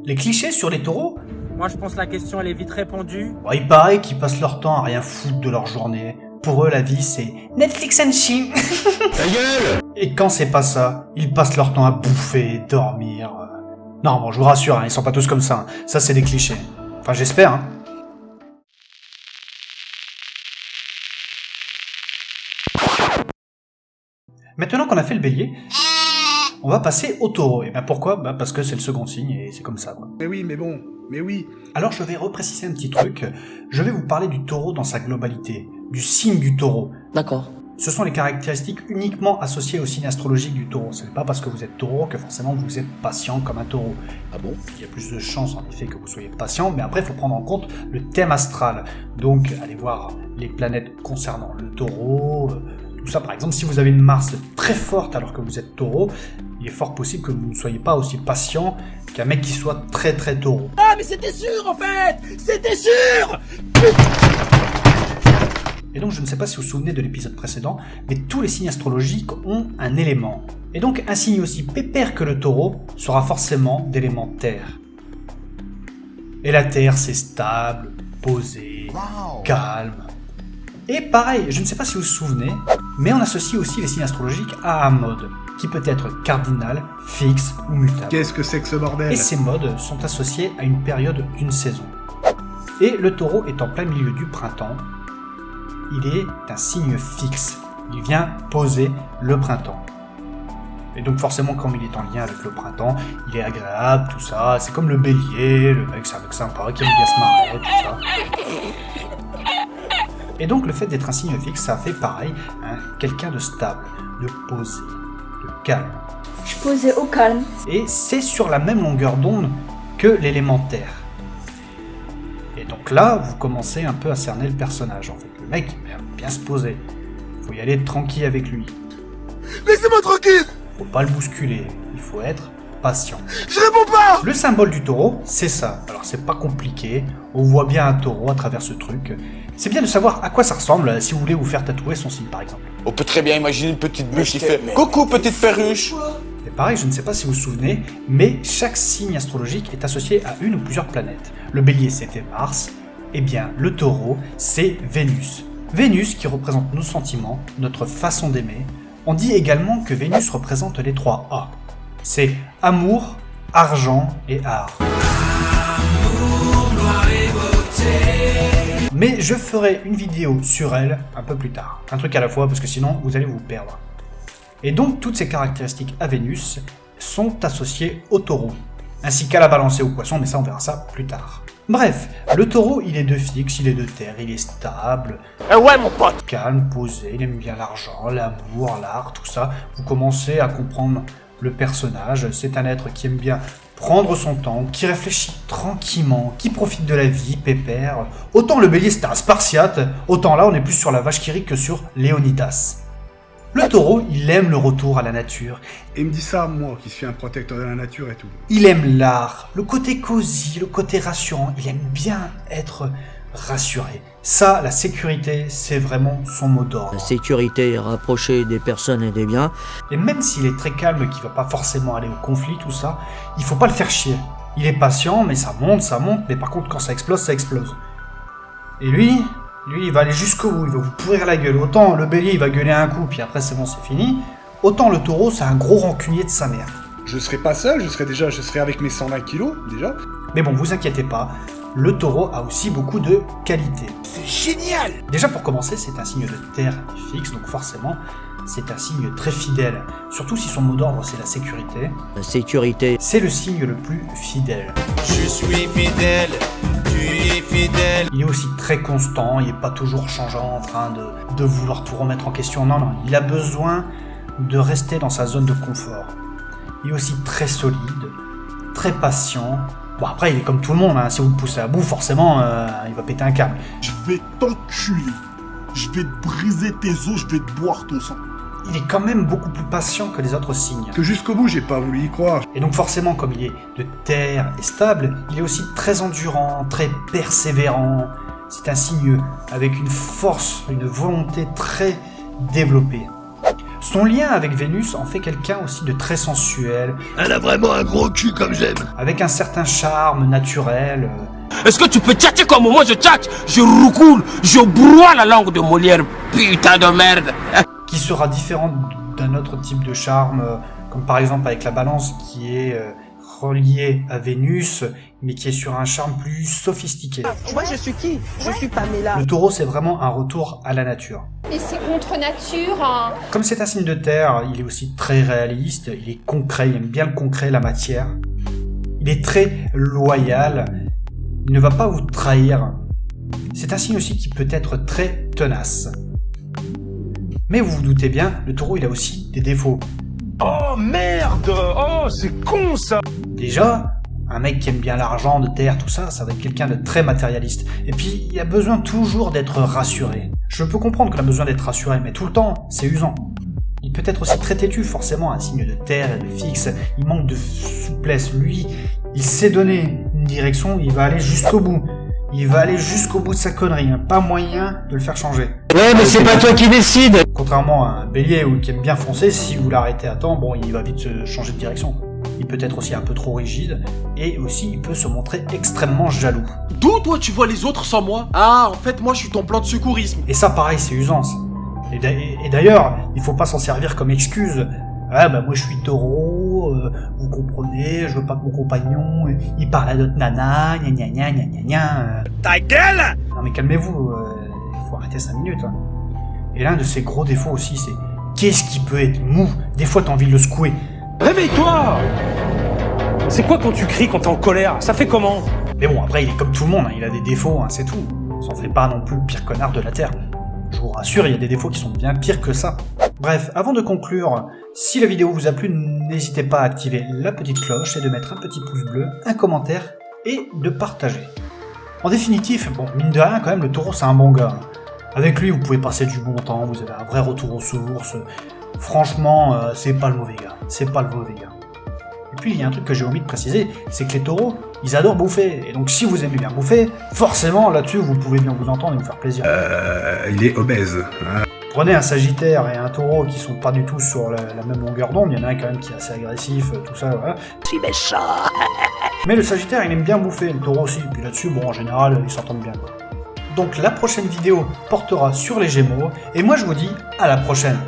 Les clichés sur les taureaux? Moi je pense que la question elle est vite répondue. Bon, il paraît qu'ils passent leur temps à rien foutre de leur journée. Pour eux, la vie, c'est Netflix and chill. Ta gueule! Et quand c'est pas ça, ils passent leur temps à bouffer, dormir. Non, bon, je vous rassure, hein, ils sont pas tous comme ça. Ça, c'est des clichés. Enfin, j'espère, hein. Maintenant qu'on a fait le bélier, on va passer au taureau. Et bien pourquoi? Bah parce que c'est le second signe et c'est comme ça, quoi. Mais oui, mais bon, mais oui. Alors je vais repréciser un petit truc. Je vais vous parler du taureau dans sa globalité, du signe du taureau. D'accord. Ce sont les caractéristiques uniquement associées au signe astrologique du taureau. Ce n'est pas parce que vous êtes taureau que forcément vous êtes patient comme un taureau. Ah bon? Il y a plus de chances en effet que vous soyez patient, mais après il faut prendre en compte le thème astral. Donc allez voir les planètes concernant le taureau, tout ça. Par exemple, si vous avez une Mars très forte alors que vous êtes taureau, il est fort possible que vous ne soyez pas aussi patient qu'un mec qui soit très très taureau. Ah mais c'était sûr en fait! C'était sûr! Et donc je ne sais pas si vous vous souvenez de l'épisode précédent, mais tous les signes astrologiques ont un élément. Et donc un signe aussi pépère que le taureau sera forcément d'élément terre. Et la terre c'est stable, posé, calme. Et pareil, je ne sais pas si vous vous souvenez, mais on associe aussi les signes astrologiques à un mode, qui peut être cardinal, fixe ou mutable. Qu'est-ce que c'est que ce bordel? Et ces modes sont associés à une période d'une saison. Et le taureau est en plein milieu du printemps. Il est un signe fixe. Il vient poser le printemps. Et donc forcément, comme il est en lien avec le printemps, il est agréable, tout ça. C'est comme le bélier, le mec c'est un mec sympa qui aime bien se marrer, tout ça. Et donc le fait d'être un signe fixe, ça fait pareil, hein, quelqu'un de stable, de posé, de calme. Je posais au calme. Et c'est sur la même longueur d'onde que l'élémentaire. Et donc là, vous commencez un peu à cerner le personnage, en fait. Le mec, il va bien se poser. Faut y aller tranquille avec lui. Laissez-moi tranquille! Faut pas le bousculer. Il faut être patient. Je réponds pas! Le symbole du taureau, c'est ça. Alors c'est pas compliqué. On voit bien un taureau à travers ce truc. C'est bien de savoir à quoi ça ressemble si vous voulez vous faire tatouer son signe, par exemple. On peut très bien imaginer une petite bûche qui fait « Coucou, petite perruche !» Et pareil, je ne sais pas si vous vous souvenez, mais chaque signe astrologique est associé à une ou plusieurs planètes. Le bélier, c'était Mars. Eh bien, le taureau, c'est Vénus. Vénus qui représente nos sentiments, notre façon d'aimer. On dit également que Vénus représente les 3 A. C'est amour, argent et art. Mais je ferai une vidéo sur elle un peu plus tard. Un truc à la fois parce que sinon vous allez vous perdre. Et donc toutes ces caractéristiques à Vénus sont associées au taureau. Ainsi qu'à la balance et au poisson, mais ça on verra ça plus tard. Bref, le taureau il est de fixe, il est de terre, il est stable. Ouais mon pote! Calme, posé, il aime bien l'argent, l'amour, l'art, tout ça. Vous commencez à comprendre le personnage. C'est un être qui aime bien prendre son temps, qui réfléchit tranquillement, qui profite de la vie, pépère. Autant le bélier c'est un spartiate, autant là on est plus sur la vache qui rit que sur Léonidas. Le taureau, il aime le retour à la nature. Et il me dit ça, moi, qui suis un protecteur de la nature et tout. Il aime l'art, le côté cosy, le côté rassurant. Il aime bien être rassuré. Ça, la sécurité, c'est vraiment son mot d'ordre. La sécurité est rapprochée des personnes et des biens. Et même s'il est très calme, qu'il va pas forcément aller au conflit, tout ça, il faut pas le faire chier. Il est patient, mais ça monte, mais par contre, quand ça explose, ça explose. Et lui, il va aller jusqu'au bout, il va vous pourrir la gueule. Autant le bélier, il va gueuler un coup, puis après c'est bon, c'est fini. Autant le taureau, c'est un gros rancunier de sa mère. Je serai pas seul, je serai avec mes 120 kilos, déjà. Mais bon, vous inquiétez pas, le taureau a aussi beaucoup de qualités. C'est génial! Déjà pour commencer, c'est un signe de terre fixe, donc forcément, c'est un signe très fidèle. Surtout si son mot d'ordre c'est la sécurité. La sécurité, c'est le signe le plus fidèle. Je suis fidèle, tu es fidèle. Il est aussi très constant, il n'est pas toujours changeant en train de vouloir tout remettre en question. Non, il a besoin de rester dans sa zone de confort. Il est aussi très solide, très patient. Bon après il est comme tout le monde, hein. Si vous le poussez à bout, forcément il va péter un câble. Je vais t'enculer, je vais te briser tes os, je vais te boire ton sang. Il est quand même beaucoup plus patient que les autres signes. Que jusqu'au bout j'ai pas voulu y croire. Et donc forcément comme il est de terre et stable, il est aussi très endurant, très persévérant. C'est un signe avec une force, une volonté très développée. Son lien avec Vénus en fait quelqu'un aussi de très sensuel. Elle a vraiment un gros cul comme j'aime. Avec un certain charme naturel. Est-ce que tu peux tchatcher comme moi je tchatche? Je roucoule, je broie la langue de Molière, putain de merde. Qui sera différent d'un autre type de charme, comme par exemple avec la balance qui est reliée à Vénus, mais qui est sur un charme plus sophistiqué. Moi je suis qui? Je suis Pamela. Le taureau, c'est vraiment un retour à la nature. Et c'est contre nature, hein. Comme c'est un signe de terre, il est aussi très réaliste, il est concret, il aime bien le concret, la matière. Il est très loyal, il ne va pas vous trahir. C'est un signe aussi qui peut être très tenace. Mais vous vous doutez bien, le taureau il a aussi des défauts. Oh merde! Oh, c'est con ça! Déjà, un mec qui aime bien l'argent, de terre, tout ça, ça va être quelqu'un de très matérialiste. Et puis, il a besoin toujours d'être rassuré. Je peux comprendre qu'il a besoin d'être rassuré, mais tout le temps, c'est usant. Il peut être aussi très têtu, forcément, un signe de terre et de fixe. Il manque de souplesse. Lui, il sait donner une direction, il va aller jusqu'au bout. Il va aller jusqu'au bout de sa connerie, hein. Pas moyen de le faire changer. Ouais, mais c'est pas toi qui décide. Contrairement à un bélier ou qui aime bien foncer, si vous l'arrêtez à temps, bon, il va vite se changer de direction. Il peut être aussi un peu trop rigide, et aussi il peut se montrer extrêmement jaloux. D'où toi tu vois les autres sans moi? Ah, en fait moi je suis ton plan de secourisme. Et ça pareil, c'est usant. Et d'ailleurs, il faut pas s'en servir comme excuse. Ah bah moi je suis taureau, vous comprenez, je veux pas que mon compagnon, il parle à d'autres nanas, gna gna gna gna gna gna. Ta gueule! Non mais calmez-vous, il faut arrêter 5 minutes. Hein. Et l'un de ses gros défauts aussi, c'est qu'est-ce qui peut être mou? Des fois t'as envie de le secouer. Réveille-toi! C'est quoi quand tu cries quand t'es en colère? Ça fait comment? Mais bon, après il est comme tout le monde, hein, il a des défauts, hein, c'est tout. Ça en fait pas non plus le pire connard de la Terre. Je vous rassure, il y a des défauts qui sont bien pires que ça. Bref, avant de conclure, si la vidéo vous a plu, n'hésitez pas à activer la petite cloche et de mettre un petit pouce bleu, un commentaire et de partager. En définitive, bon, mine de rien, quand même, le taureau c'est un bon gars. Avec lui, vous pouvez passer du bon temps, vous avez un vrai retour aux sources. Franchement, c'est pas le mauvais gars. C'est pas le mauvais gars. Et puis, il y a un truc que j'ai omis de préciser, c'est que les taureaux, ils adorent bouffer. Et donc, si vous aimez bien bouffer, forcément, là-dessus, vous pouvez bien vous entendre et vous faire plaisir. Il est obèse. Hein. Prenez un Sagittaire et un Taureau qui sont pas du tout sur la même longueur d'onde. Il y en a un quand même qui est assez agressif, tout ça, voilà. Je suis méchant. Mais le Sagittaire, il aime bien bouffer, le Taureau aussi. Puis là-dessus, bon, en général, ils s'entendent bien, quoi. Donc, la prochaine vidéo portera sur les Gémeaux. Et moi, je vous dis à la prochaine.